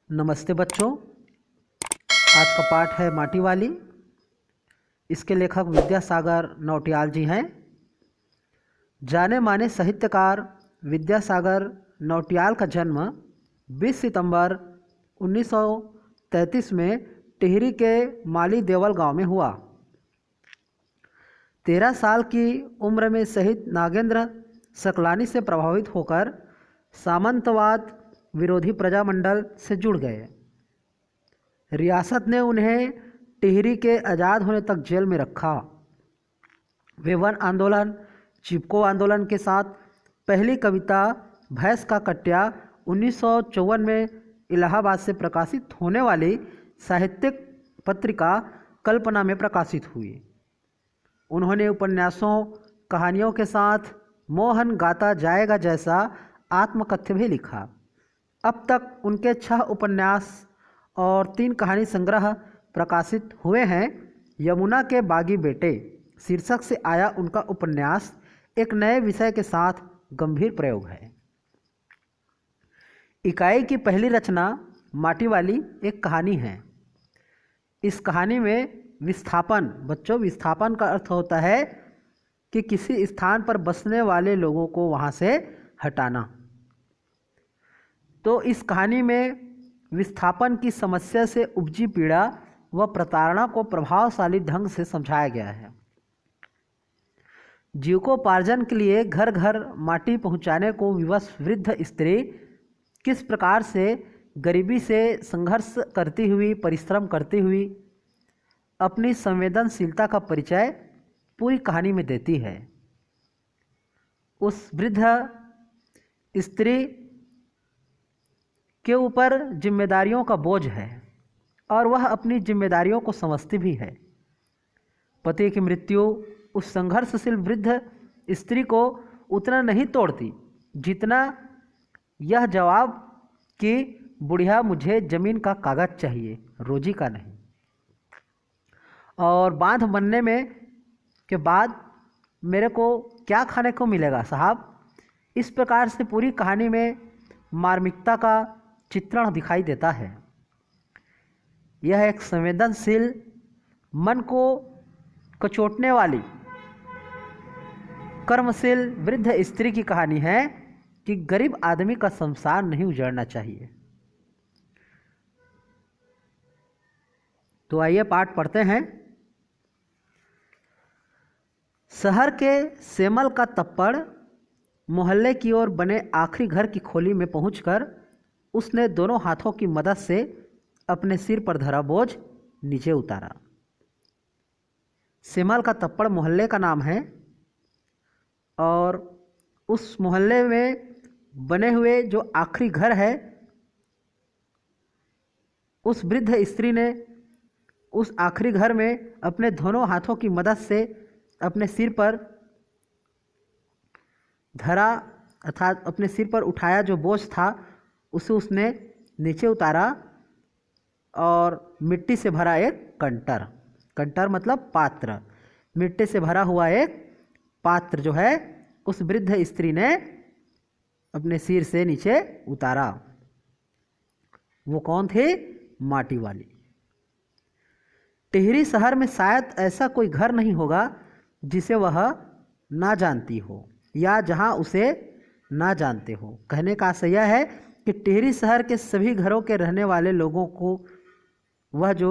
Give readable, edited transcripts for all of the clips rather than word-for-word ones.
नमस्ते बच्चों। आज का पाठ है माटी वाली। इसके लेखक विद्यासागर नौटियाल जी हैं। जाने माने साहित्यकार विद्यासागर नौटियाल का जन्म 20 सितंबर 1933 में टिहरी के माली देवल गांव में हुआ। 13 साल की उम्र में शहीद नागेंद्र सकलानी से प्रभावित होकर सामंतवाद विरोधी प्रजामंडल से जुड़ गए। रियासत ने उन्हें टिहरी के आज़ाद होने तक जेल में रखा। वे वन आंदोलन, चिपको आंदोलन के साथ पहली कविता भैंस का कट्या 1954 में इलाहाबाद से प्रकाशित होने वाली साहित्यिक पत्रिका कल्पना में प्रकाशित हुई। उन्होंने उपन्यासों, कहानियों के साथ मोहन गाता जाएगा जैसा आत्मकथ्य भी लिखा। अब तक उनके 6 उपन्यास और 3 कहानी संग्रह प्रकाशित हुए हैं। यमुना के बागी बेटे शीर्षक से आया उनका उपन्यास एक नए विषय के साथ गंभीर प्रयोग है। इकाई की पहली रचना माटी वाली एक कहानी है। इस कहानी में विस्थापन, बच्चों विस्थापन का अर्थ होता है कि किसी स्थान पर बसने वाले लोगों को वहाँ से हटाना। तो इस कहानी में विस्थापन की समस्या से उपजी पीड़ा व प्रताड़ना को प्रभावशाली ढंग से समझाया गया है। जीविकोपार्जन के लिए घर घर माटी पहुंचाने को विवश वृद्ध स्त्री किस प्रकार से गरीबी से संघर्ष करती हुई, परिश्रम करती हुई अपनी संवेदनशीलता का परिचय पूरी कहानी में देती है। उस वृद्ध स्त्री के ऊपर जिम्मेदारियों का बोझ है और वह अपनी जिम्मेदारियों को समझती भी है। पति की मृत्यु उस संघर्षशील वृद्ध स्त्री को उतना नहीं तोड़ती जितना यह जवाब कि बुढ़िया मुझे ज़मीन का कागज़ चाहिए, रोजी का नहीं। और बांध बनने में के बाद मेरे को क्या खाने को मिलेगा साहब। इस प्रकार से पूरी कहानी में मार्मिकता का चित्रण दिखाई देता है। यह एक संवेदनशील, मन को कचोटने वाली, कर्मशील वृद्ध स्त्री की कहानी है कि गरीब आदमी का संसार नहीं उजड़ना चाहिए। तो आइए पाठ पढ़ते हैं। शहर के सेमल का तप्पड़ मोहल्ले की ओर बने आखिरी घर की खोली में पहुंचकर उसने दोनों हाथों की मदद से अपने सिर पर धरा बोझ नीचे उतारा। सेमल का तप्पड़ मोहल्ले का नाम है और उस मोहल्ले में बने हुए जो आखिरी घर है, उस वृद्ध स्त्री ने उस आखिरी घर में अपने दोनों हाथों की मदद से अपने सिर पर धरा अर्थात अपने सिर पर उठाया जो बोझ था उसे उसने नीचे उतारा और मिट्टी से भरा एक कंटर, कंटर मतलब पात्र, मिट्टी से भरा हुआ एक पात्र जो है उस वृद्ध स्त्री ने अपने सिर से नीचे उतारा। वो कौन थे? माटी वाली। टिहरी शहर में शायद ऐसा कोई घर नहीं होगा जिसे वह ना जानती हो या जहां उसे ना जानते हो। कहने का आशय यह है कि टिहरी शहर के सभी घरों के रहने वाले लोगों को वह जो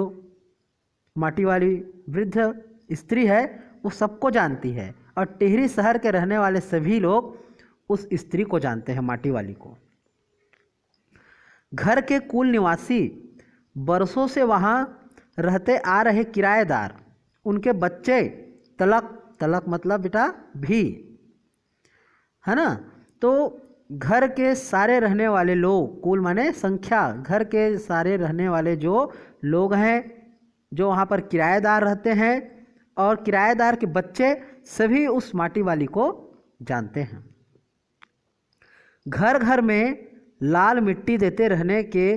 माटी वाली वृद्ध स्त्री है वो सबको जानती है और टिहरी शहर के रहने वाले सभी लोग उस स्त्री को जानते हैं, माटी वाली को। घर के कुल निवासी, बरसों से वहाँ रहते आ रहे किराएदार, उनके बच्चे, तलक, तलक मतलब बेटा भी, है ना। तो घर के सारे रहने वाले लोग, कुल माने संख्या, घर के सारे रहने वाले जो लोग हैं जो वहाँ पर किराएदार रहते हैं और किराएदार के बच्चे सभी उस माटी वाली को जानते हैं। घर घर में लाल मिट्टी देते रहने के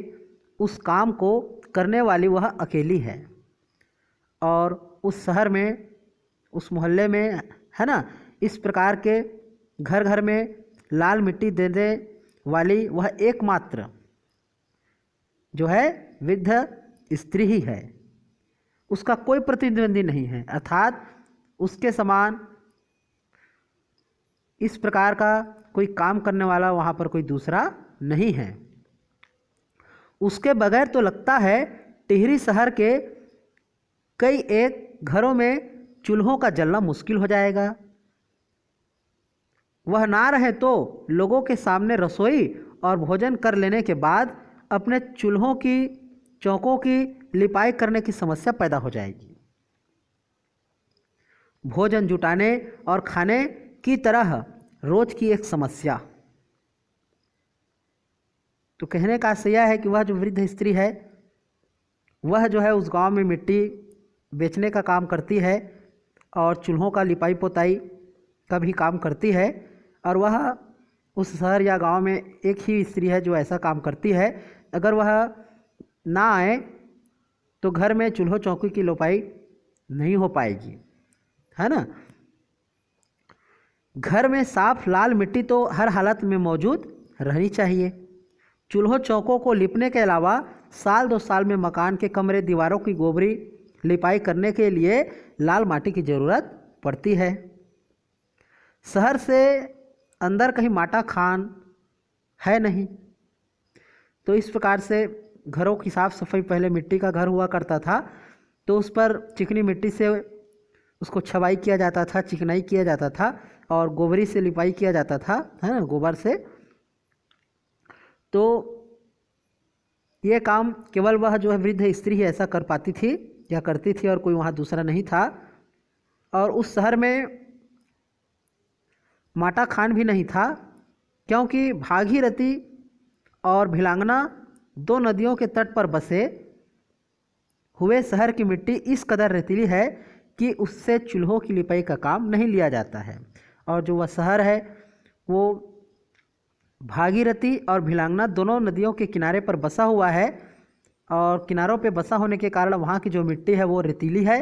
उस काम को करने वाली वह अकेली है और उस शहर में, उस मोहल्ले में, है ना, इस प्रकार के घर घर में लाल मिट्टी देने वाली वह एकमात्र जो है वृद्ध स्त्री ही है, उसका कोई प्रतिद्वंदी नहीं है, अर्थात उसके समान इस प्रकार का कोई काम करने वाला वहाँ पर कोई दूसरा नहीं है। उसके बगैर तो लगता है टिहरी शहर के कई एक घरों में चूल्हों का जलना मुश्किल हो जाएगा। वह ना रहे तो लोगों के सामने रसोई और भोजन कर लेने के बाद अपने चूल्हों की चौकों की लिपाई करने की समस्या पैदा हो जाएगी। भोजन जुटाने और खाने की तरह रोज की एक समस्या। तो कहने का आशय यह है कि वह जो वृद्ध स्त्री है वह जो है उस गांव में मिट्टी बेचने का काम करती है और चूल्हों का लिपाई पोताई का भी काम करती है, और वह उस शहर या गांव में एक ही स्त्री है जो ऐसा काम करती है। अगर वह ना आए तो घर में चूल्हो चौकी की लिपाई नहीं हो पाएगी, है ना। घर में साफ लाल मिट्टी तो हर हालत में मौजूद रहनी चाहिए। चूल्हों चौकों को लिपने के अलावा साल 2 साल में मकान के कमरे दीवारों की गोबरी लिपाई करने के लिए लाल माटी की ज़रूरत पड़ती है। शहर से अंदर कहीं माटा खान है नहीं, तो इस प्रकार से घरों की साफ़ सफाई, पहले मिट्टी का घर हुआ करता था तो उस पर चिकनी मिट्टी से उसको छवाई किया जाता था, चिकनाई किया जाता था और गोबरी से लिपाई किया जाता था, है ना, गोबर से। तो ये काम केवल वह जो है वृद्ध स्त्री ही ऐसा कर पाती थी या करती थी, और कोई वहाँ दूसरा नहीं था। और उस शहर में माटा खान भी नहीं था, क्योंकि भागीरथी और भिलांगना 2 नदियों के तट पर बसे हुए शहर की मिट्टी इस कदर रेतीली है कि उससे चूल्हों की लिपाई का काम नहीं लिया जाता है। और जो वह शहर है वो भागीरथी और भिलांगना दोनों नदियों के किनारे पर बसा हुआ है, और किनारों पे बसा होने के कारण वहाँ की जो मिट्टी है वो रेतीली है,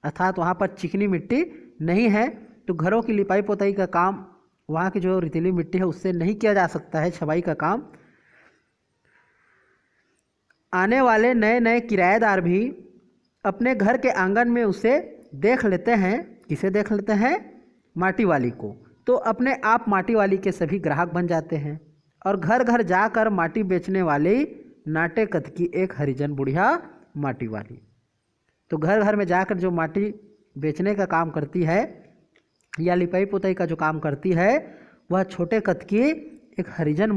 अर्थात वहाँ पर चिकनी मिट्टी नहीं है। तो घरों की लिपाई पोताई का काम वहाँ की जो रेतीली मिट्टी है उससे नहीं किया जा सकता है, छवाई का काम। आने वाले नए नए किराएदार भी अपने घर के आंगन में उसे देख लेते हैं। किसे देख लेते हैं? माटी वाली को। तो अपने आप माटी वाली के सभी ग्राहक बन जाते हैं, और घर घर जाकर माटी बेचने वाली नाटे कद की एक हरिजन बुढ़िया माटी वाली। तो घर घर में जाकर जो माटी बेचने का काम करती है या लिपाई पोताई का जो काम करती है वह छोटे कद की एक हरिजन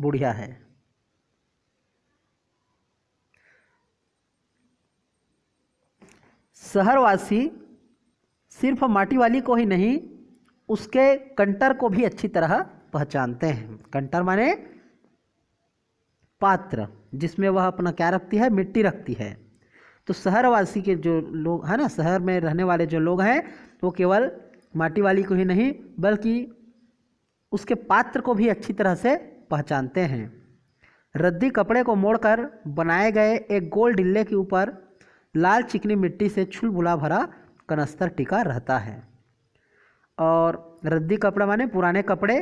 बुढ़िया है। शहरवासी सिर्फ माटी वाली को ही नहीं, उसके कंटर को भी अच्छी तरह पहचानते हैं। कंटर माने पात्र, जिसमें वह अपना क्या रखती है? मिट्टी रखती है। तो शहरवासी के जो लोग हैं ना, शहर में रहने वाले जो लोग हैं, वो केवल माटी वाली को ही नहीं बल्कि उसके पात्र को भी अच्छी तरह से पहचानते हैं। रद्दी कपड़े को मोड़कर बनाए गए एक गोल डिल्ले के ऊपर लाल चिकनी मिट्टी से छुलबुला भरा कनस्तर टिका रहता है। और रद्दी कपड़ा माने पुराने कपड़े,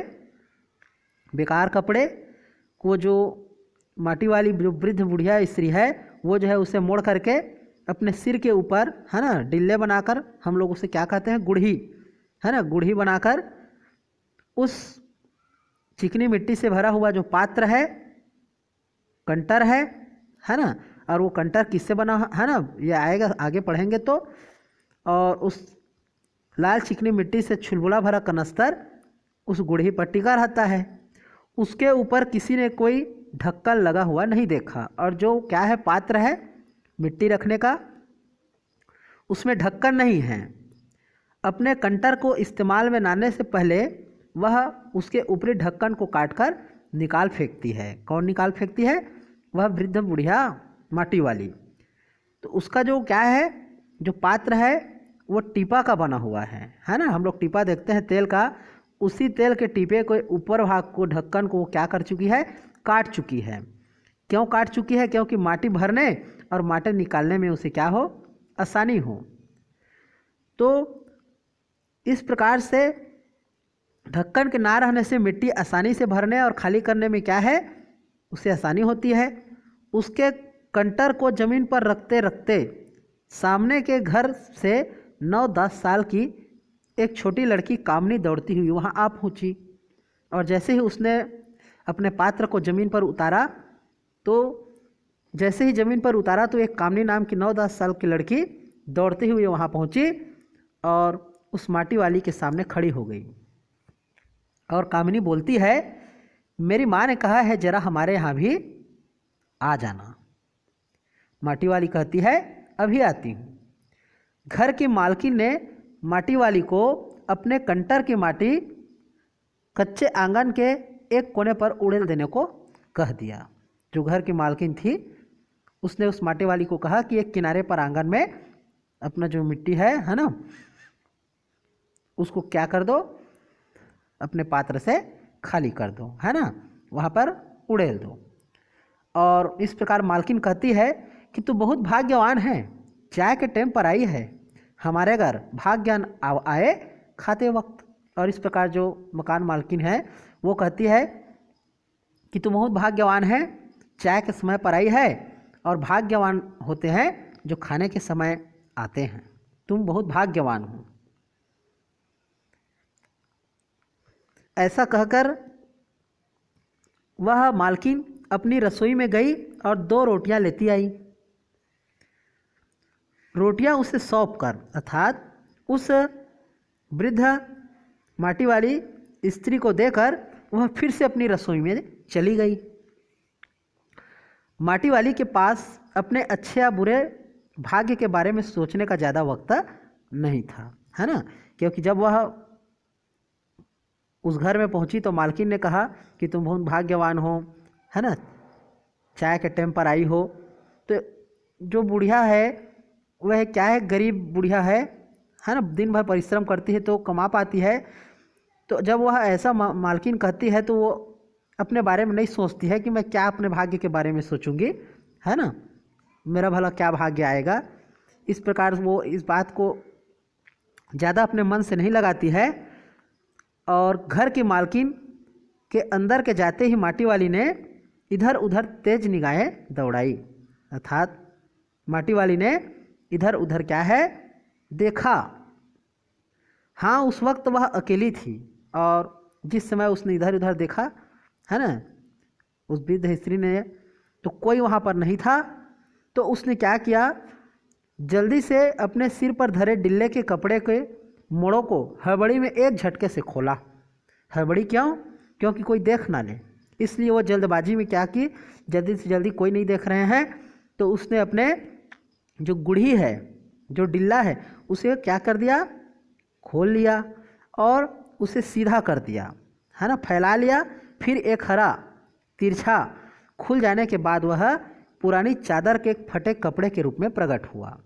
बेकार कपड़े को जो माटी वाली जो वृद्ध बुढ़िया स्त्री है वो जो है उसे मोड़ करके अपने सिर के ऊपर, है ना, डिल्ले बनाकर, हम लोग उसे क्या कहते हैं? गुढ़ी, है ना, गुढ़ी बनाकर उस चिकनी मिट्टी से भरा हुआ जो पात्र है, कंटर है ना, और वो कंटर किससे बना है ना, ये आएगा आगे पढ़ेंगे तो। और उस लाल चिकनी मिट्टी से छुलबुला भरा कनस्तर उस गुढ़ी पर टिका रहता है। उसके ऊपर किसी ने कोई ढक्कन लगा हुआ नहीं देखा, और जो क्या है? पात्र है मिट्टी रखने का, उसमें ढक्कन नहीं है। अपने कंटर को इस्तेमाल में लाने से पहले वह उसके ऊपरी ढक्कन को काटकर निकाल फेंकती है। कौन निकाल फेंकती है? वह वृद्ध बुढ़िया माटी वाली। तो उसका जो क्या है, जो पात्र है वो टीपा का बना हुआ है ना। हम लोग टीपा देखते हैं तेल का, उसी तेल के टीपे को ऊपर भाग को, ढक्कन को क्या कर चुकी है? काट चुकी है। क्यों काट चुकी है? क्योंकि माटी भरने और माटी निकालने में उसे क्या हो? आसानी हो। तो इस प्रकार से ढक्कन के ना रहने से मिट्टी आसानी से भरने और खाली करने में क्या है? उसे आसानी होती है। उसके कंटर को ज़मीन पर रखते रखते सामने के घर से 9-10 साल की एक छोटी लड़की कामनी दौड़ती हुई वहाँ आ पहुँची। और जैसे ही उसने अपने पात्र को ज़मीन पर उतारा तो एक कामनी नाम की 9-10 साल की लड़की दौड़ती हुई वहाँ पहुँची और उस माटी वाली के सामने खड़ी हो गई। और कामिनी बोलती है, मेरी माँ ने कहा है जरा हमारे यहाँ भी आ जाना। माटी वाली कहती है, अभी आती हूँ। घर की मालकिन ने माटी वाली को अपने कंटर की माटी कच्चे आंगन के एक कोने पर उड़ेल देने को कह दिया। जो घर की मालकिन थी उसने उस माटी वाली को कहा कि एक किनारे पर आंगन में अपना जो मिट्टी है ना, उसको क्या कर दो, अपने पात्र से खाली कर दो, है ना, वहाँ पर उड़ेल दो। और इस प्रकार मालकिन कहती है कि तू बहुत भाग्यवान है, चाय के टाइम पर आई है हमारे घर, भाग्यवान आए खाते वक्त। और इस प्रकार जो मकान मालकिन है वो कहती है कि तू बहुत भाग्यवान है, चाय के समय पर आई है, और भाग्यवान होते हैं जो खाने के समय आते हैं, तुम बहुत भाग्यवान हो। ऐसा कहकर वह मालकिन अपनी रसोई में गई और 2 रोटियां लेती आई। रोटियां उसे सौंप कर, अर्थात उस वृद्ध माटी वाली स्त्री को देकर वह फिर से अपनी रसोई में चली गई। माटी वाली के पास अपने अच्छे या बुरे भाग्य के बारे में सोचने का ज़्यादा वक्त नहीं था, है ना, क्योंकि जब वह उस घर में पहुंची तो मालकिन ने कहा कि तुम बहुत भाग्यवान हो, है ना, चाय के टाइम पर आई हो। तो जो बुढ़िया है वह क्या है, गरीब बुढ़िया है ना, दिन भर परिश्रम करती है तो कमा पाती है। तो जब वह ऐसा मालकिन कहती है तो वो अपने बारे में नहीं सोचती है कि मैं क्या अपने भाग्य के बारे में सोचूंगी, है ना, मेरा भला क्या भाग्य आएगा। इस प्रकार वो इस बात को ज़्यादा अपने मन से नहीं लगाती है। और घर की मालकिन के अंदर के जाते ही माटी वाली ने इधर उधर तेज निगाहें दौड़ाई, अर्थात माटी वाली ने इधर उधर क्या है देखा। हाँ, उस वक्त वह अकेली थी और जिस समय उसने इधर उधर देखा, है ना, उस वृद्ध स्त्री ने, तो कोई वहाँ पर नहीं था। तो उसने क्या किया, जल्दी से अपने सिर पर धरे डिल्ले के कपड़े के मोड़ों को हड़बड़ी में एक झटके से खोला। हड़बड़ी क्यों? क्योंकि कोई देख ना ले, इसलिए वो जल्दबाजी में क्या की, जल्दी से जल्दी, कोई नहीं देख रहे हैं तो उसने अपने जो गुढ़ी है, जो डिल्ला है, उसे क्या कर दिया, खोल लिया और उसे सीधा कर दिया, है ना, फैला लिया। फिर एक हरा तिरछा खुल जाने के बाद वह पुरानी चादर के एक फटे कपड़े के रूप में प्रकट हुआ।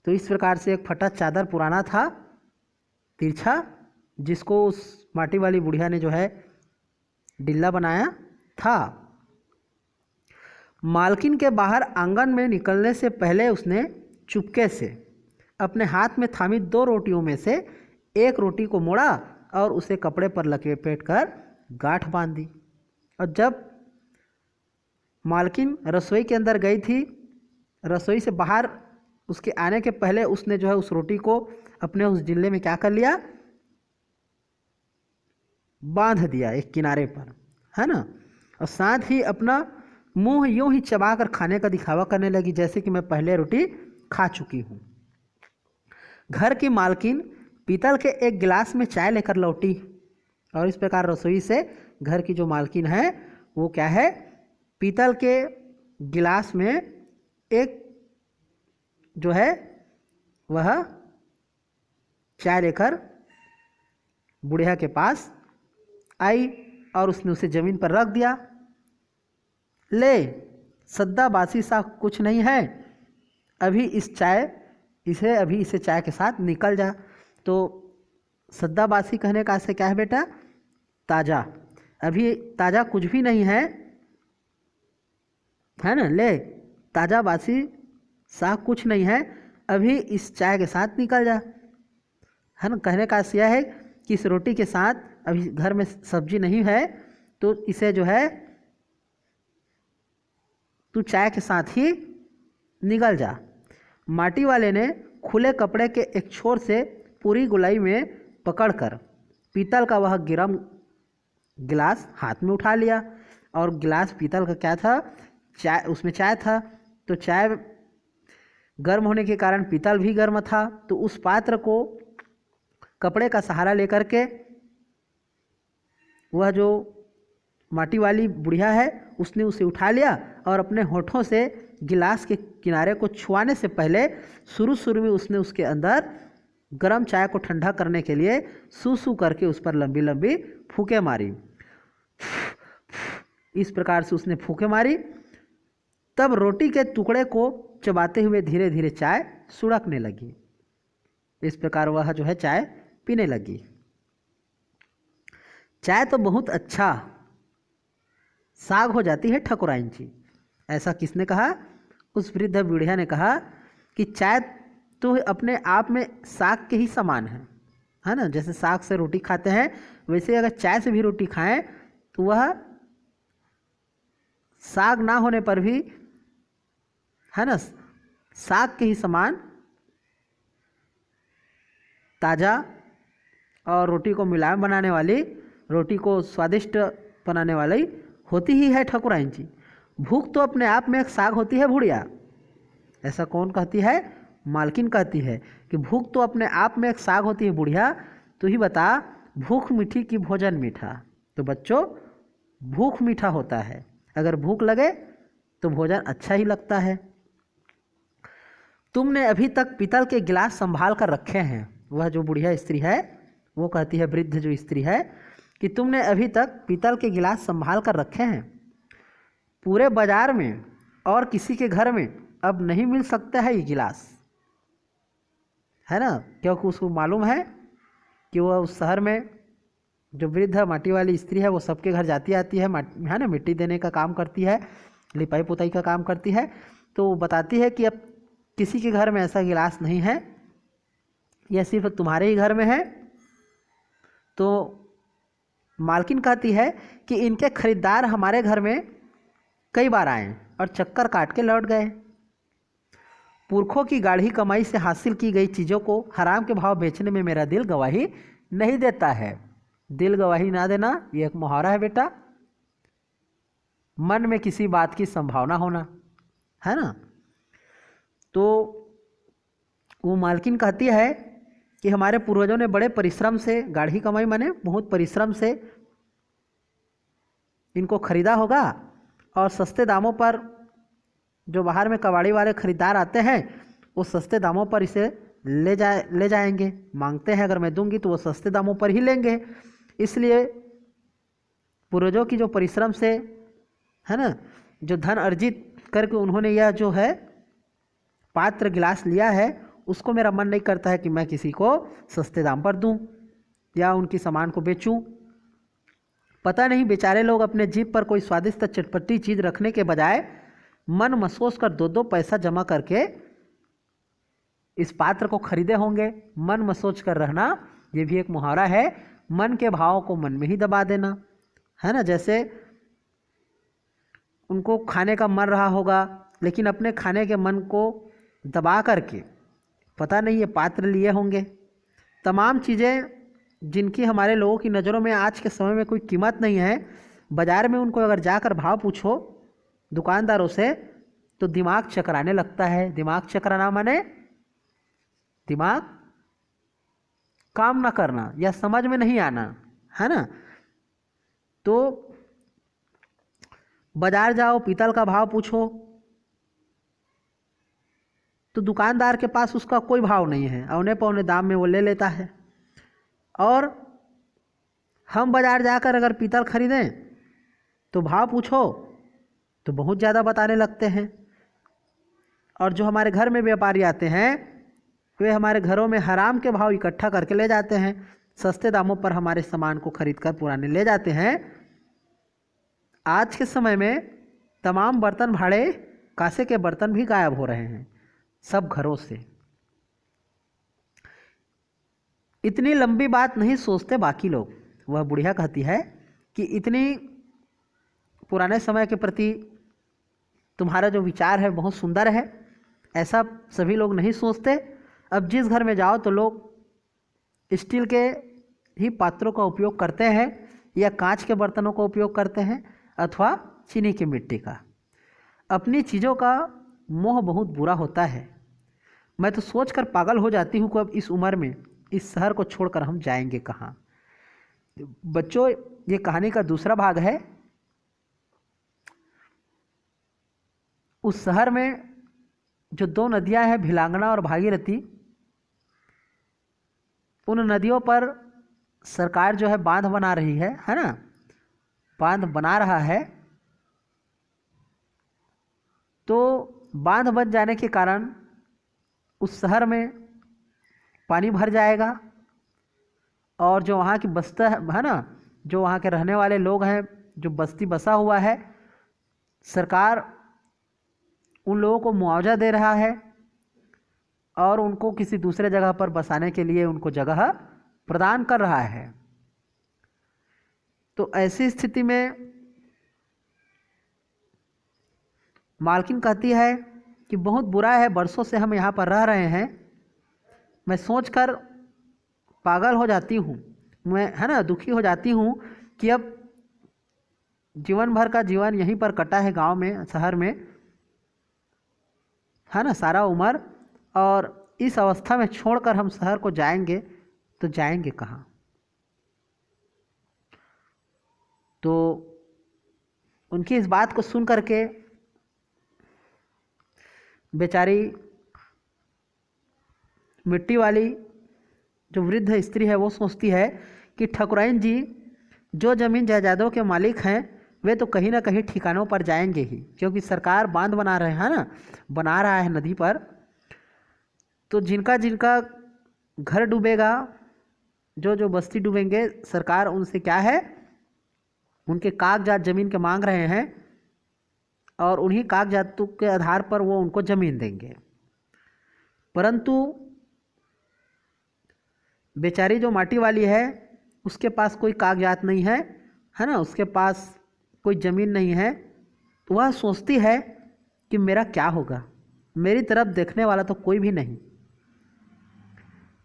तो इस प्रकार से एक फटा चादर पुराना था, तिरछा, जिसको उस माटी वाली बुढ़िया ने जो है डिल्ला बनाया था। मालकिन के बाहर आंगन में निकलने से पहले उसने चुपके से अपने हाथ में थामी 2 रोटियों में से एक रोटी को मोड़ा और उसे कपड़े पर लपेट कर गांठ बांध दी। और जब मालकिन रसोई के अंदर गई थी, रसोई से बाहर उसके आने के पहले उसने जो है उस रोटी को अपने उस डिल्ले में क्या कर लिया, बांध दिया एक किनारे पर, है ना, और साथ ही अपना मुंह यूं ही चबाकर खाने का दिखावा करने लगी जैसे कि मैं पहले रोटी खा चुकी हूँ। घर की मालकिन पीतल के एक गिलास में चाय लेकर लौटी और इस प्रकार रसोई से घर की जो मालकिन है वो क्या है, पीतल के गिलास में एक जो है वह चाय लेकर बुढ़िया के पास आई और उसने उसे ज़मीन पर रख दिया। ले, सद्दा बासी सा कुछ नहीं है, अभी इसे चाय के साथ निकल जा। तो सद्दा बासी कहने का से क्या है बेटा, ताज़ा, अभी ताज़ा कुछ भी नहीं है, है ना, ले, ताज़ा बासी सा कुछ नहीं है, अभी इस चाय के साथ निकल जा, है ना। कहने का यह है कि इस रोटी के साथ अभी घर में सब्जी नहीं है तो इसे जो है तू चाय के साथ ही निगल जा। माटी वाले ने खुले कपड़े के एक छोर से पूरी गोलाई में पकड़कर पीतल का वह गर्म गिलास हाथ में उठा लिया। और गिलास पीतल का क्या था, चाय, उसमें चाय था। तो चाय गर्म होने के कारण पीतल भी गर्म था। तो उस पात्र को कपड़े का सहारा लेकर के वह जो माटी वाली बुढ़िया है उसने उसे उठा लिया और अपने होठों से गिलास के किनारे को छुआने से पहले शुरू में उसने उसके अंदर गर्म चाय को ठंडा करने के लिए सू सू करके उस पर लंबी लंबी फूंके मारी। इस प्रकार से उसने फूंके मारी। तब रोटी के टुकड़े को चबाते हुए धीरे धीरे चाय सुड़कने लगी। इस प्रकार वह जो है चाय पीने लगी। चाय तो बहुत अच्छा साग हो जाती है ठकुराइन जी। ऐसा किसने कहा? उस वृद्ध बुढ़िया ने कहा कि चाय तो अपने आप में साग के ही समान है ना। जैसे साग से रोटी खाते हैं वैसे अगर चाय से भी रोटी खाएं तो वह साग ना होने पर भी है ना साग के ही समान ताज़ा और रोटी को मुलायम बनाने वाली, रोटी को स्वादिष्ट बनाने वाली होती ही है ठकुराइन जी। भूख तो अपने आप में एक साग होती है बुढ़िया। ऐसा कौन कहती है? मालकिन कहती है कि भूख तो अपने आप में एक साग होती है बुढ़िया। तू ही बता, भूख मीठी कि भोजन मीठा? तो बच्चों, भूख मीठा होता है। अगर भूख लगे तो भोजन अच्छा ही लगता है। तुमने अभी तक पीतल के गिलास संभाल कर रखे हैं। वह जो बुढ़िया स्त्री है वो कहती है, वृद्ध जो स्त्री है, कि तुमने अभी तक पीतल के गिलास संभाल कर रखे हैं। पूरे बाजार में और किसी के घर में अब नहीं मिल सकता है ये गिलास, है ना। क्योंकि उसको मालूम है कि वह उस शहर में जो वृद्ध माटी वाली स्त्री है वो सबके घर जाती आती है ना, मिट्टी देने का काम करती है, लिपाई पुताई का काम करती है। तो वो बताती है कि अब किसी के घर में ऐसा गिलास नहीं है, यह सिर्फ तुम्हारे ही घर में है। तो मालकिन कहती है कि इनके खरीदार हमारे घर में कई बार आए और चक्कर काट के लौट गए। पुरखों की गाढ़ी कमाई से हासिल की गई चीज़ों को हराम के भाव बेचने में मेरा दिल गवाही नहीं देता है। दिल गवाही ना देना ये एक मुहावरा है बेटा। मन में किसी बात की संभावना होना, है ना। तो वो मालकिन कहती है कि हमारे पूर्वजों ने बड़े परिश्रम से, गाढ़ी कमाई माने बहुत परिश्रम से इनको खरीदा होगा और सस्ते दामों पर जो बाहर में कबाड़ी वाले खरीदार आते हैं वो सस्ते दामों पर इसे ले जाएंगे। मांगते हैं अगर मैं दूंगी तो वो सस्ते दामों पर ही लेंगे। इसलिए पूर्वजों की जो परिश्रम से, है ना, जो धन अर्जित करके उन्होंने यह जो है पात्र गिलास लिया है, उसको मेरा मन नहीं करता है कि मैं किसी को सस्ते दाम पर दूं या उनकी सामान को बेचूं। पता नहीं बेचारे लोग अपने जीभ पर कोई स्वादिष्ट चटपटी चीज़ रखने के बजाय मन मसोस कर 2-2 पैसा जमा करके इस पात्र को खरीदे होंगे। मन मसोच कर रहना ये भी एक मुहावरा है। मन के भाव को मन में ही दबा देना, है ना। जैसे उनको खाने का मन रहा होगा लेकिन अपने खाने के मन को दबा करके पता नहीं ये पात्र लिए होंगे। तमाम चीज़ें जिनकी हमारे लोगों की नज़रों में आज के समय में कोई कीमत नहीं है, बाज़ार में उनको अगर जाकर भाव पूछो दुकानदारों से तो दिमाग चकराने लगता है। दिमाग चकराना माने दिमाग काम ना करना या समझ में नहीं आना, है ना। तो बाजार जाओ, पीतल का भाव पूछो तो दुकानदार के पास उसका कोई भाव नहीं है, औने पौने दाम में वो ले लेता है। और हम बाजार जाकर अगर पीतल खरीदें तो भाव पूछो तो बहुत ज़्यादा बताने लगते हैं। और जो हमारे घर में व्यापारी आते हैं वे हमारे घरों में हराम के भाव इकट्ठा करके ले जाते हैं, सस्ते दामों पर हमारे सामान को खरीद कर पुराने ले जाते हैं। आज के समय में तमाम बर्तन भाड़े, कांसे के बर्तन भी गायब हो रहे हैं सब घरों से। इतनी लंबी बात नहीं सोचते बाकी लोग। वह बुढ़िया कहती है कि इतनी पुराने समय के प्रति तुम्हारा जो विचार है बहुत सुंदर है, ऐसा सभी लोग नहीं सोचते। अब जिस घर में जाओ तो लोग स्टील के ही पात्रों का उपयोग करते हैं या कांच के बर्तनों का उपयोग करते हैं अथवा चीनी की मिट्टी का। अपनी चीज़ों का मोह बहुत बुरा होता है। मैं तो सोचकर पागल हो जाती हूँ कि अब इस उम्र में इस शहर को छोड़कर हम जाएंगे कहाँ। बच्चों, ये कहानी का दूसरा भाग है। उस शहर में जो दो नदियाँ हैं, भिलांगना और भागीरथी, उन नदियों पर सरकार जो है बांध बना रही है ना, बांध बना रहा है। तो बांध बन जाने के कारण उस शहर में पानी भर जाएगा और जो वहाँ की बस्ती है ना, जो वहाँ के रहने वाले लोग हैं, जो बस्ती बसा हुआ है, सरकार उन लोगों को मुआवजा दे रहा है और उनको किसी दूसरे जगह पर बसाने के लिए उनको जगह प्रदान कर रहा है। तो ऐसी स्थिति में मालकिन कहती है कि बहुत बुरा है, बरसों से हम यहाँ पर रह रहे हैं। मैं सोचकर पागल हो जाती हूँ, मैं है ना दुखी हो जाती हूँ कि अब जीवन भर का जीवन यहीं पर कटा है, गांव में, शहर में, है ना, सारा उम्र, और इस अवस्था में छोड़कर हम शहर को जाएंगे तो जाएंगे कहाँ। तो उनकी इस बात को सुन करके बेचारी मिट्टी वाली जो वृद्ध स्त्री है वो सोचती है कि ठकुराइन जी जो ज़मीन जायदादों के मालिक हैं वे तो कहीं ना कहीं ठिकानों पर जाएंगे ही, क्योंकि सरकार बांध बना रहे हैं ना, बना रहा है नदी पर। तो जिनका जिनका घर डूबेगा, जो जो बस्ती डूबेंगे, सरकार उनसे क्या है, उनके कागजात ज़मीन के मांग रहे हैं और उन्हीं कागजातों के आधार पर वो उनको ज़मीन देंगे। परंतु बेचारी जो माटी वाली है उसके पास कोई कागजात नहीं है, है ना, उसके पास कोई ज़मीन नहीं है। तो वह सोचती है कि मेरा क्या होगा, मेरी तरफ देखने वाला तो कोई भी नहीं।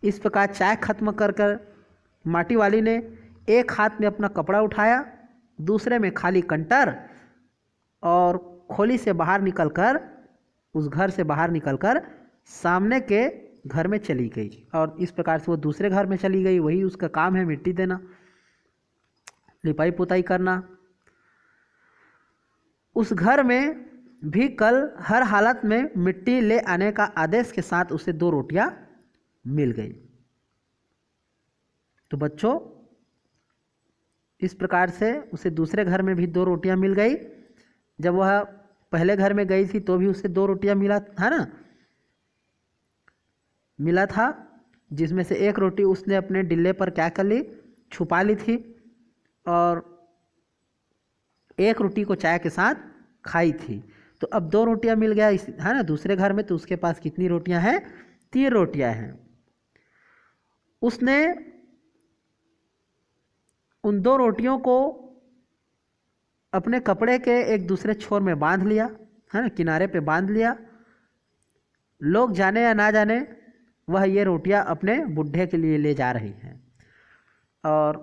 इस प्रकार चाय खत्म कर कर माटी वाली ने एक हाथ में अपना कपड़ा उठाया, दूसरे में खाली कंटर, और खोली से बाहर निकलकर, उस घर से बाहर निकलकर सामने के घर में चली गई। और इस प्रकार से वो दूसरे घर में चली गई। वही उसका काम है, मिट्टी देना, लिपाई पुताई करना। उस घर में भी कल हर हालत में मिट्टी ले आने का आदेश के साथ उसे 2 रोटियां मिल गई। तो बच्चों, इस प्रकार से उसे दूसरे घर में भी 2 रोटियां मिल गई। जब वह पहले घर में गई थी तो भी उसे 2 रोटियां मिला था ना, मिला था, जिसमें से एक रोटी उसने अपने डिल्ले पर क्या कर ली, छुपा ली थी, और एक रोटी को चाय के साथ खाई थी। तो अब 2 रोटियां मिल गया, है ना, दूसरे घर में। तो उसके पास कितनी रोटियां हैं, 3 रोटियां हैं। उसने उन 2 रोटियों को अपने कपड़े के एक दूसरे छोर में बांध लिया, है ना, किनारे पे बांध लिया। लोग जाने या ना जाने, वह ये रोटियां अपने बुढ़े के लिए ले जा रही हैं। और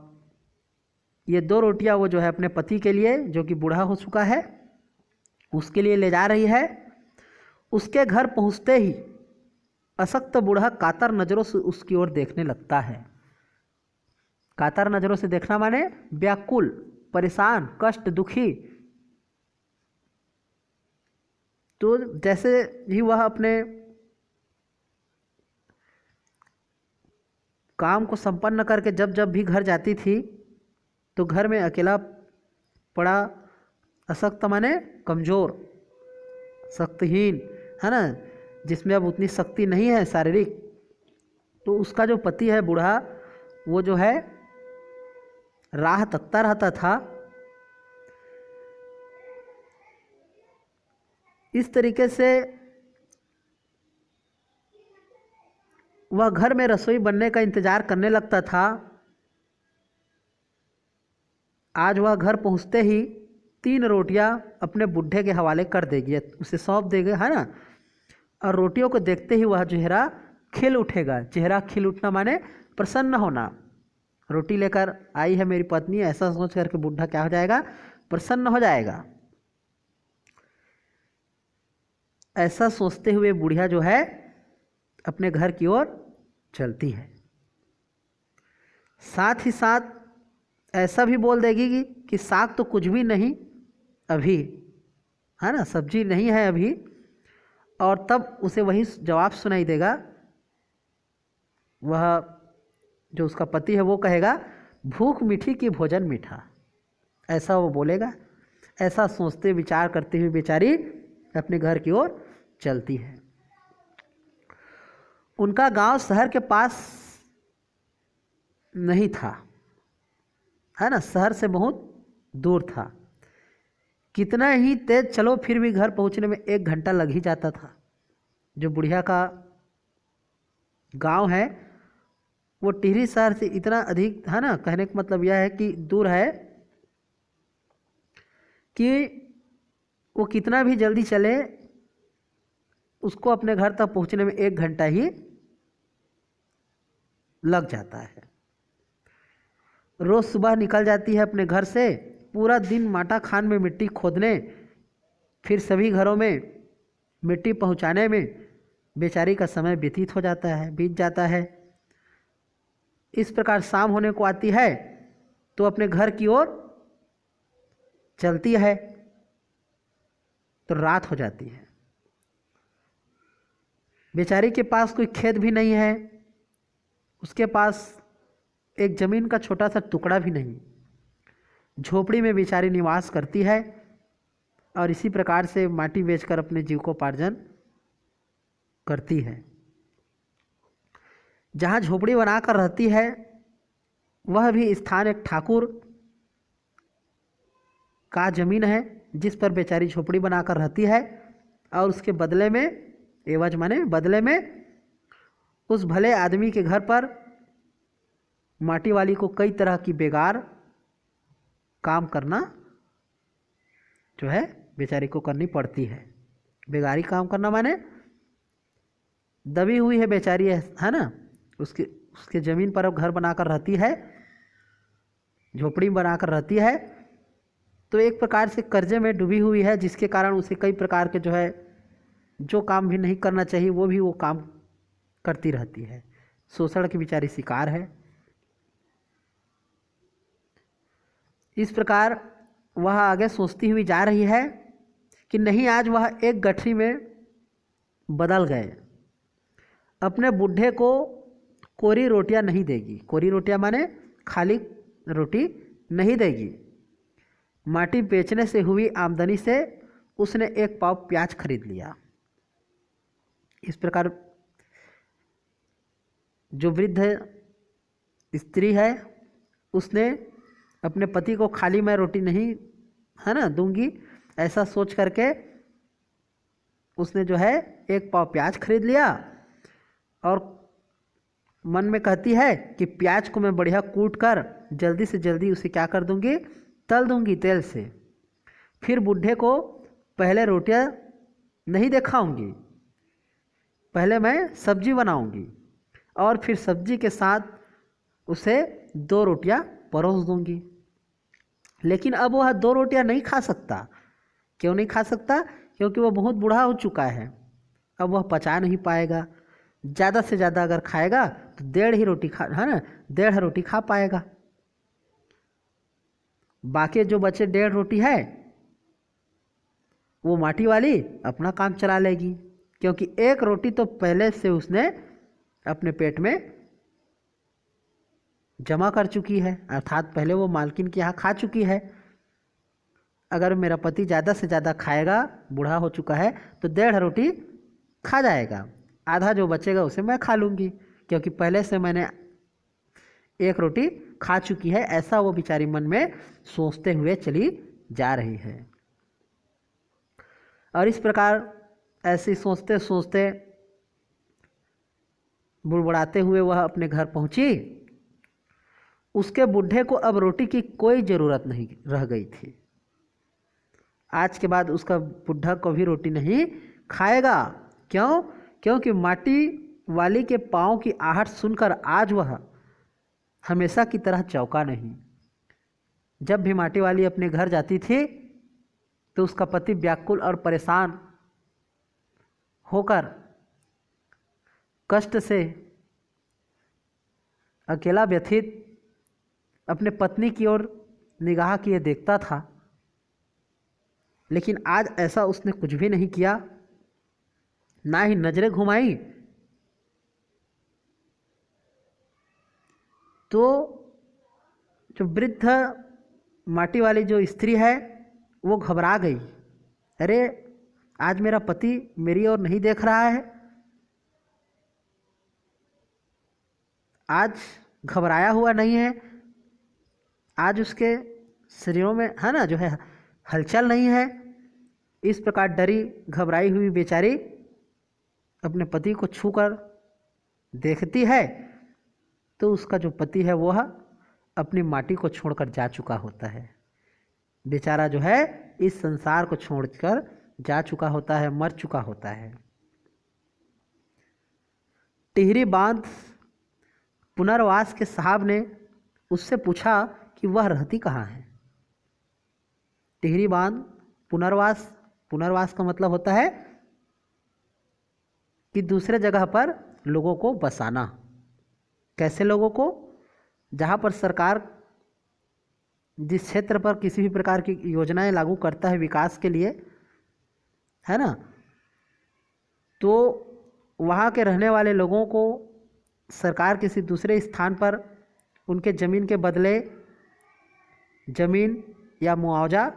ये 2 रोटियां वो जो है अपने पति के लिए, जो कि बूढ़ा हो चुका है, उसके लिए ले जा रही है। उसके घर पहुंचते ही अशक्त बूढ़ा कातर नज़रों से उसकी ओर देखने लगता है। कातर नज़रों से देखना माने व्याकुल, परेशान, कष्ट, दुखी। तो जैसे ही वह अपने काम को संपन्न करके जब जब भी घर जाती थी तो घर में अकेला पड़ा, अशक्त माने कमज़ोर, शक्तिहीन, है ना, जिसमें अब उतनी शक्ति नहीं है शारीरिक। तो उसका जो पति है बूढ़ा, वो जो है राह तकता रहता था। इस तरीके से वह घर में रसोई बनने का इंतज़ार करने लगता था। आज वह घर पहुंचते ही 3 रोटियां अपने बुढ़े के हवाले कर देगी, उसे सौंप देगी, है ना। और रोटियों को देखते ही वह चेहरा खिल उठेगा। चेहरा खिल उठना माने प्रसन्न होना। रोटी लेकर आई है मेरी पत्नी, ऐसा सोच करके बुढ़ा क्या हो जाएगा, प्रसन्न हो जाएगा। ऐसा सोचते हुए बुढ़िया जो है अपने घर की ओर चलती है। साथ ही साथ ऐसा भी बोल देगी कि साग तो कुछ भी नहीं अभी, है ना, सब्जी नहीं है अभी। और तब उसे वही जवाब सुनाई देगा। वह जो उसका पति है वो कहेगा, भूख मीठी की भोजन मीठा, ऐसा वो बोलेगा। ऐसा सोचते विचार करते हुए बेचारी अपने घर की ओर चलती है। उनका गांव शहर के पास नहीं था, है ना, शहर से बहुत दूर था। कितना ही तेज चलो फिर भी घर पहुंचने में 1 घंटा लग ही जाता था। जो बुढ़िया का गांव है वो टिहरी शहर से इतना अधिक, है ना, कहने का मतलब यह है कि दूर है कि वो कितना भी जल्दी चले उसको अपने घर तक पहुंचने में 1 घंटा ही लग जाता है। रोज सुबह निकल जाती है अपने घर से, पूरा दिन माटा खान में मिट्टी खोदने, फिर सभी घरों में मिट्टी पहुंचाने में बेचारी का समय बीत जाता है। इस प्रकार शाम होने को आती है तो अपने घर की ओर चलती है तो रात हो जाती है। बेचारी के पास कोई खेत भी नहीं है, उसके पास एक ज़मीन का छोटा सा टुकड़ा भी नहीं। झोपड़ी में बेचारी निवास करती है और इसी प्रकार से माटी बेचकर अपने जीविकोपार्जन करती है। जहाँ झोपड़ी बनाकर रहती है वह भी स्थान एक ठाकुर का जमीन है जिस पर बेचारी झोपड़ी बनाकर रहती है। और उसके बदले में, एवज माने बदले में, उस भले आदमी के घर पर माटी वाली को कई तरह की बेकार काम करना जो है बेचारी को करनी पड़ती है। बेगारी काम करना माने दबी हुई है बेचारी, है ना, उसके ज़मीन पर अब घर बनाकर रहती है, झोपड़ी बनाकर रहती है, तो एक प्रकार से कर्जे में डूबी हुई है, जिसके कारण उसे कई प्रकार के जो है जो काम भी नहीं करना चाहिए वो भी वो काम करती रहती है। शोषण की बेचारी शिकार है। इस प्रकार वह आगे सोचती हुई जा रही है कि नहीं, आज वह एक गठरी में बदल गए। अपने बुढ़े को कोरी रोटियां नहीं देगी। कोरी रोटियां माने खाली रोटी नहीं देगी। माटी बेचने से हुई आमदनी से उसने 1 पाव प्याज खरीद लिया। इस प्रकार जो वृद्ध स्त्री है उसने अपने पति को खाली मैं रोटी नहीं, है ना, दूंगी, ऐसा सोच करके उसने जो है 1 पाव प्याज खरीद लिया और मन में कहती है कि प्याज को मैं बढ़िया कूट कर जल्दी से जल्दी उसे क्या कर दूंगी, तल दूंगी तेल से। फिर बुढ़े को पहले रोटियां नहीं दिखाऊंगी, पहले मैं सब्जी बनाऊंगी और फिर सब्जी के साथ उसे 2 रोटियां परोस दूंगी। लेकिन अब वह 2 रोटियां नहीं खा सकता। क्यों नहीं खा सकता? क्योंकि वह बहुत बूढ़ा हो चुका है, अब वह पचा नहीं पाएगा। ज़्यादा से ज़्यादा अगर खाएगा तो 1.5 ही रोटी खा, है ना, 1.5 रोटी खा पाएगा। बाकी जो बचे 1.5 रोटी है वो माटी वाली अपना काम चला लेगी, क्योंकि 1 रोटी तो पहले से उसने अपने पेट में जमा कर चुकी है, अर्थात पहले वो मालकिन के यहाँ खा चुकी है। अगर मेरा पति ज़्यादा से ज़्यादा खाएगा, बूढ़ा हो चुका है, तो 1.5 रोटी खा जाएगा, आधा जो बचेगा उसे मैं खा लूँगी, क्योंकि पहले से मैंने 1 रोटी खा चुकी है। ऐसा वो बेचारी मन में सोचते हुए चली जा रही है। और इस प्रकार ऐसे सोचते सोचते बुड़बुड़ाते हुए वह अपने घर पहुंची। उसके बुढ़े को अब रोटी की कोई ज़रूरत नहीं रह गई थी। आज के बाद उसका बुढ़ा कभी रोटी नहीं खाएगा। क्यों? क्योंकि माटी वाली के पाँव की आहट सुनकर आज वह हमेशा की तरह चौंका नहीं। जब भी माटी वाली अपने घर जाती थी तो उसका पति व्याकुल और परेशान होकर कष्ट से अकेला व्यथित अपने पत्नी की ओर निगाह किए देखता था, लेकिन आज ऐसा उसने कुछ भी नहीं किया, ना ही नजरें घुमाई। तो जो वृद्ध माटी वाली जो स्त्री है वो घबरा गई। अरे आज मेरा पति मेरी ओर नहीं देख रहा है, आज घबराया हुआ नहीं है, आज उसके शरीरों में है ना जो है हलचल नहीं है। इस प्रकार डरी घबराई हुई बेचारी अपने पति को छूकर देखती है तो उसका जो पति है वह अपनी माटी को छोड़कर जा चुका होता है। बेचारा जो है इस संसार को छोड़कर जा चुका होता है, मर चुका होता है। टिहरी बांध पुनर्वास के साहब ने उससे पूछा कि वह रहती कहाँ है। टिहरी बांध पुनर्वास, पुनर्वास का मतलब होता है कि दूसरे जगह पर लोगों को बसाना। कैसे लोगों को? जहाँ पर सरकार जिस क्षेत्र पर किसी भी प्रकार की योजनाएं लागू करता है विकास के लिए, है ना, तो वहाँ के रहने वाले लोगों को सरकार किसी दूसरे स्थान पर उनके ज़मीन के बदले ज़मीन या मुआवजा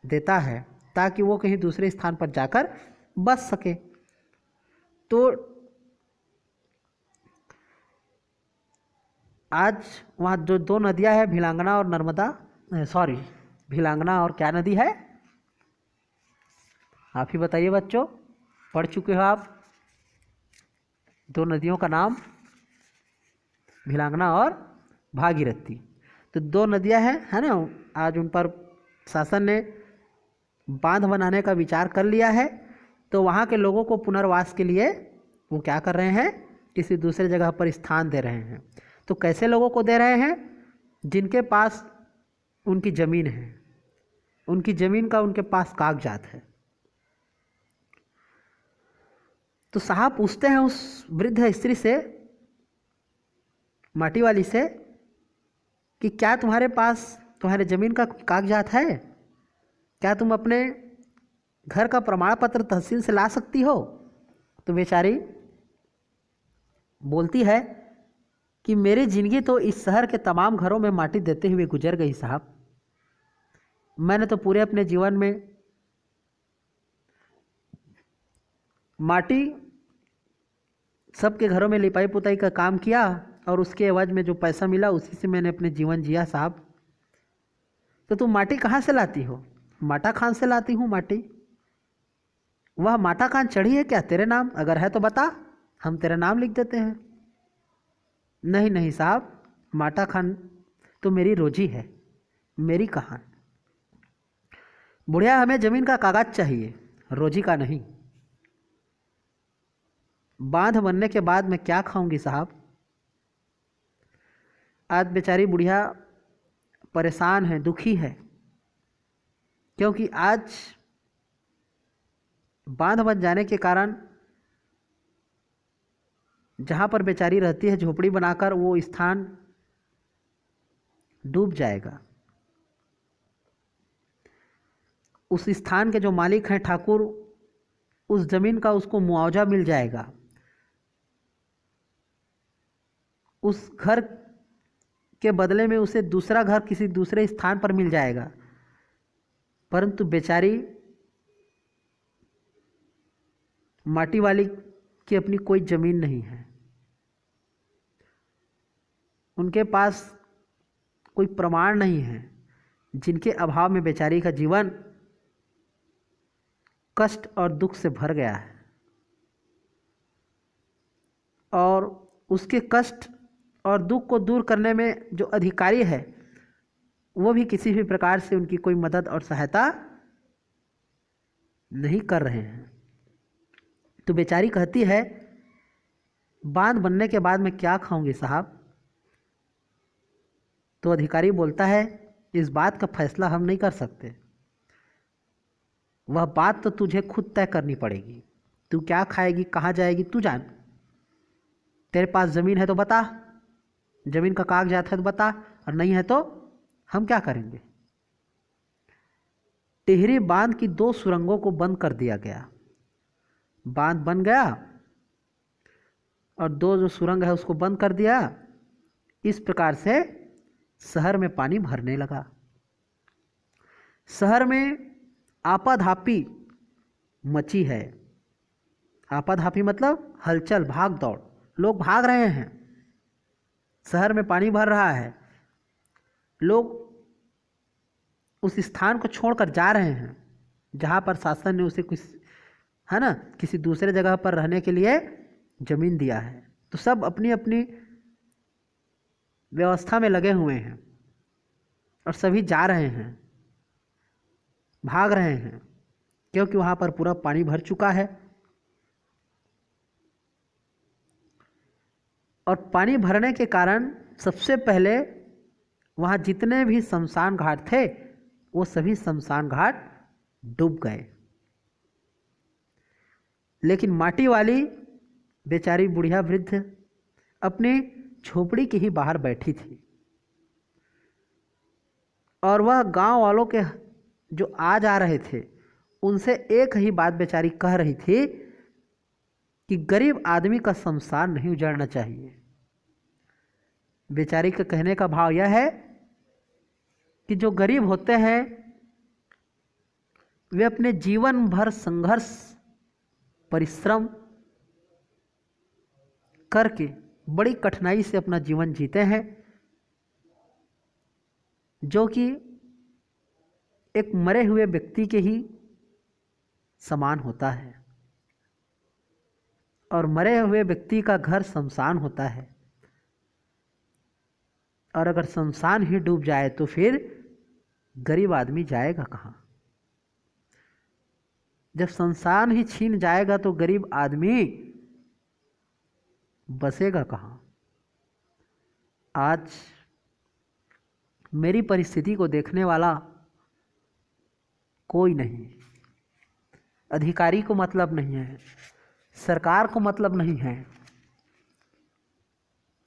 देता है ताकि वो कहीं दूसरे स्थान पर जाकर बस सके। तो आज वहाँ जो दो नदियाँ हैं, भिलांगना और नर्मदा, भिलांगना और क्या नदी है आप ही बताइए बच्चों, पढ़ चुके हो आप? दो नदियों का नाम भिलांगना और भागीरथी। तो दो नदियाँ हैं, है ना। आज उन पर शासन ने बांध बनाने का विचार कर लिया है, तो वहाँ के लोगों को पुनर्वास के लिए वो क्या कर रहे हैं, किसी दूसरे जगह पर स्थान दे रहे हैं। तो कैसे लोगों को दे रहे हैं? जिनके पास उनकी ज़मीन है, उनकी ज़मीन का उनके पास कागजात है। तो साहब पूछते हैं उस वृद्ध स्त्री से, माटी वाली से, कि क्या तुम्हारे पास तुम्हारे ज़मीन का कागजात है? क्या तुम अपने घर का प्रमाण पत्र तहसील से ला सकती हो? तो बेचारी बोलती है कि मेरी ज़िंदगी तो इस शहर के तमाम घरों में माटी देते हुए गुजर गई साहब। मैंने तो पूरे अपने जीवन में माटी सबके घरों में लिपाई पुताई का काम किया और उसके एवज में जो पैसा मिला उसी से मैंने अपने जीवन जिया साहब। तो तुम माटी कहाँ से लाती हो? माटा खान से लाती हूँ माटी। वह माटा खान चढ़ी है क्या तेरे नाम? अगर है तो बता, हम तेरा नाम लिख देते हैं। नहीं नहीं साहब, माटा खान तो मेरी रोजी है, मेरी कहाँ। बुढ़िया हमें ज़मीन का कागज चाहिए, रोजी का नहीं। बांध बनने के बाद मैं क्या खाऊंगी साहब। आज बेचारी बुढ़िया परेशान है, दुखी है, क्योंकि आज बांध बन जाने के कारण जहाँ पर बेचारी रहती है झोपड़ी बनाकर, वो स्थान डूब जाएगा। उस स्थान के जो मालिक हैं ठाकुर, उस जमीन का उसको मुआवजा मिल जाएगा, उस घर के बदले में उसे दूसरा घर किसी दूसरे स्थान पर मिल जाएगा। परंतु बेचारी माटी वाली की अपनी कोई ज़मीन नहीं है, उनके पास कोई प्रमाण नहीं है, जिनके अभाव में बेचारी का जीवन कष्ट और दुख से भर गया है। और उसके कष्ट और दुख को दूर करने में जो अधिकारी है वो भी किसी भी प्रकार से उनकी कोई मदद और सहायता नहीं कर रहे हैं। तो बेचारी कहती है, बांध बनने के बाद मैं क्या खाऊंगी साहब। तो अधिकारी बोलता है, इस बात का फैसला हम नहीं कर सकते, वह बात तो तुझे खुद तय करनी पड़ेगी। तू क्या खाएगी, कहाँ जाएगी, तू जान। तेरे पास ज़मीन है तो बता, ज़मीन का कागजात है तो बता, और नहीं है तो हम क्या करेंगे। टिहरी बांध की 2 सुरंगों को बंद कर दिया गया। बांध बन गया और 2 जो सुरंग है उसको बंद कर दिया। इस प्रकार से शहर में पानी भरने लगा। शहर में आपाधापी मची है। आपाधापी मतलब हलचल, भाग दौड़, लोग भाग रहे हैं। शहर में पानी भर रहा है, लोग उस स्थान को छोड़कर जा रहे हैं जहाँ पर शासन ने उसे कुछ है ना किसी दूसरे जगह पर रहने के लिए ज़मीन दिया है। तो सब अपनी अपनी व्यवस्था में लगे हुए हैं और सभी जा रहे हैं, भाग रहे हैं, क्योंकि वहाँ पर पूरा पानी भर चुका है। और पानी भरने के कारण सबसे पहले वहाँ जितने भी शमशान घाट थे वो सभी शमशान घाट डूब गए। लेकिन माटी वाली बेचारी बुढ़िया वृद्ध अपनी झोपड़ी के ही बाहर बैठी थी और वह गांव वालों के जो आ जा रहे थे उनसे एक ही बात बेचारी कह रही थी कि गरीब आदमी का शमशान नहीं उजाड़ना चाहिए। बेचारी के कहने का भाव यह है कि जो गरीब होते हैं वे अपने जीवन भर संघर्ष परिश्रम करके बड़ी कठिनाई से अपना जीवन जीते हैं, जो कि एक मरे हुए व्यक्ति के ही समान होता है। और मरे हुए व्यक्ति का घर शमशान होता है, और अगर शमशान ही डूब जाए तो फिर गरीब आदमी जाएगा कहाँ। जब शमशान ही छीन जाएगा तो गरीब आदमी बसेगा कहाँ। आज मेरी परिस्थिति को देखने वाला कोई नहीं, अधिकारी को मतलब नहीं है, सरकार को मतलब नहीं है।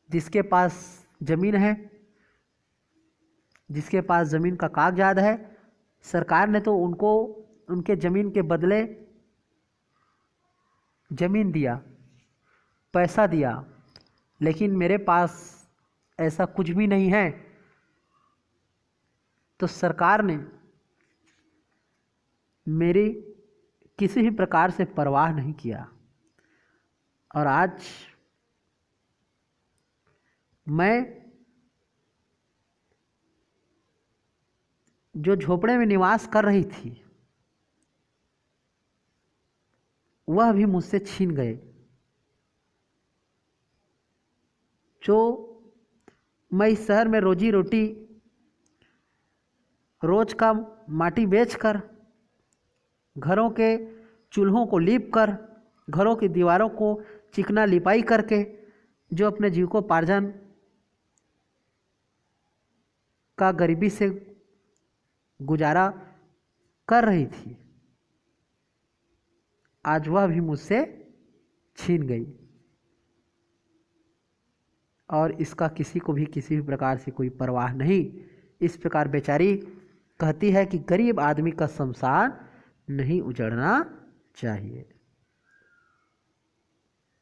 जिसके पास ज़मीन है, जिसके पास ज़मीन का कागजात है, सरकार ने तो उनको उनके ज़मीन के बदले ज़मीन दिया, पैसा दिया। लेकिन मेरे पास ऐसा कुछ भी नहीं है, तो सरकार ने मेरी किसी भी प्रकार से परवाह नहीं किया। और आज मैं जो झोपड़े में निवास कर रही थी वह भी मुझसे छीन गए। जो मैं इस शहर में रोजी रोटी रोज का माटी बेचकर, घरों के चूल्हों को लीप कर, घरों की दीवारों को चिकना लिपाई करके जो अपने जीविकोपार्जन का गरीबी से गुजारा कर रही थी, आज वह भी मुझसे छीन गई। और इसका किसी को भी किसी भी प्रकार से कोई परवाह नहीं। इस प्रकार बेचारी कहती है कि गरीब आदमी का शमशान नहीं उजड़ना चाहिए।